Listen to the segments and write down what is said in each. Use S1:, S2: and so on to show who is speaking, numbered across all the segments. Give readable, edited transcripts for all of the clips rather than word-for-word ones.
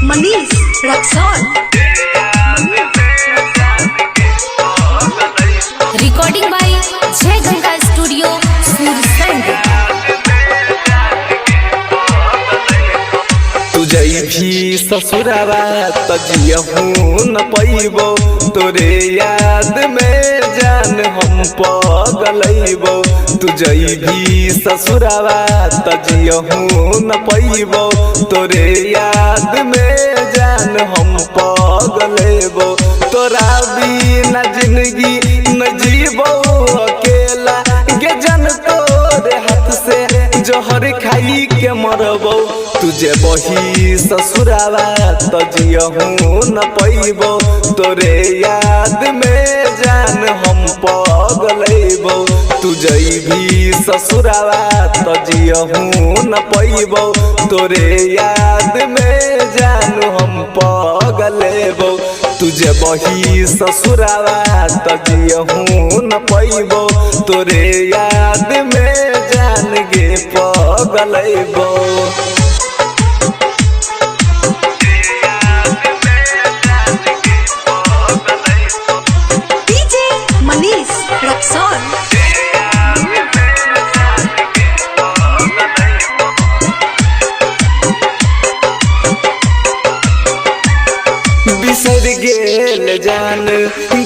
S1: Manish Raxaul. Recording by जय Ganga studio Sursand.
S2: तुझे भी ससुरावा तजियहू न पैबो, तोरे याद में जान हम पगलैबो। तुझे भी ससुरावा तजियहू न पैबो, तोरे याद में जान हम पगलैबो। तोरा बिना जिंदगी न जीबो अकेला, गे जन तोरे हाथ से जहर खाई के मरबो। तुझे बही ससुरावा तजियहू न पैबो, तोरे याद में जान हम पगलैबो। तुझे भी ससुरावा तजियहू न पैबो, तोरे याद में जान हम पगलैबो। तुझे बही ससुरावा तजियहू न पैबो, तोरे याद में जान गे पगलैबो।
S1: मनीष रक्सौल।
S2: बिसर गेल जान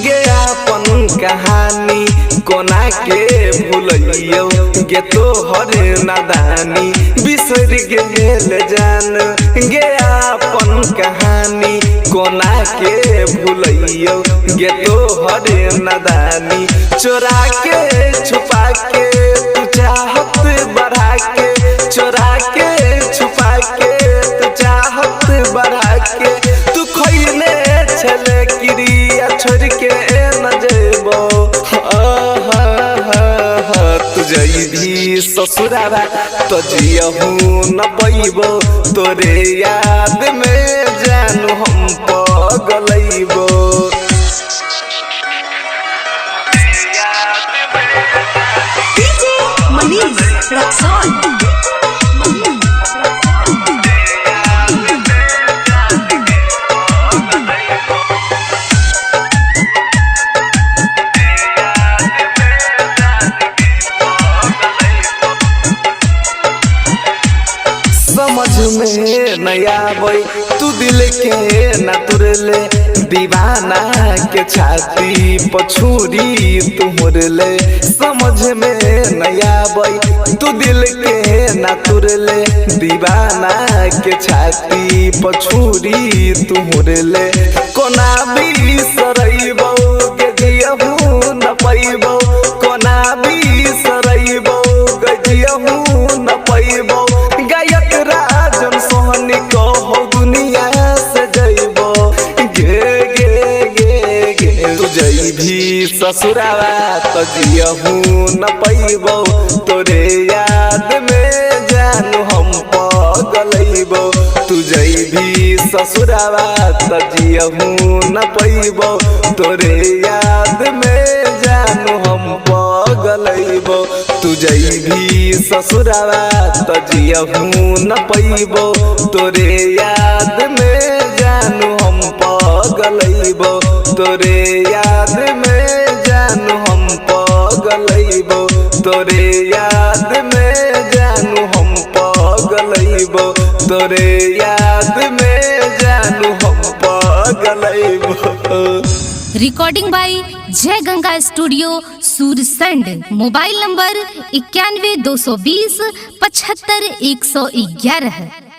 S2: गे अपन कहानी, कोना के भूलियो गे तोहर नादानी। बिसर गेल जान गे अपन कहानी, कोना के भूलियो गे तोहर नादानी। चोरा के छुपा के तू चाहत बढ़ा के, चोरा के छुपा के तू चाहत बढ़ा के। तू खइले छले क्रिया छोड़ के न जेबो। तुझे भी ससुरावा तजियहू न पैबो, तोरे याद में जानू हम पगलैबो।
S1: मनीष रक्सौल।
S2: समझ में न आवे तू दिल के न तुरले, दीवाना के छाती पछुरी तू मुरले। समझ में न आवे तू दिल के न तुरले, दीवाना के छाती पछुरी तू मुरले। कोना भी सरैबो गे जियहू न पैबो, कोना भी सरैबो गे जियहू न पैबो। गायक राजन सोहनी कहो दुनिया से जइबो। गे गे गे गे तुझे भी ससुरावा तजियहू न पैबो, तोरे याद में जानू हम पगलैबो। तुझे भी ससुरावा तजियहू न पैबो, तोरे याद में जानू हम पगलैबो। तुझे भी ससुरावा तजियहू न पैबो, तोरे याद में जानू हम पगलैबो। तोरे याद में जानू हम पगलैबो, तोरे याद में जानू हम पगलैबो, तोरे याद में जानू हम पगलैबो।
S1: रिकॉर्डिंग बाय जय Ganga studio Sursand. Mobile number 91 220 75 111।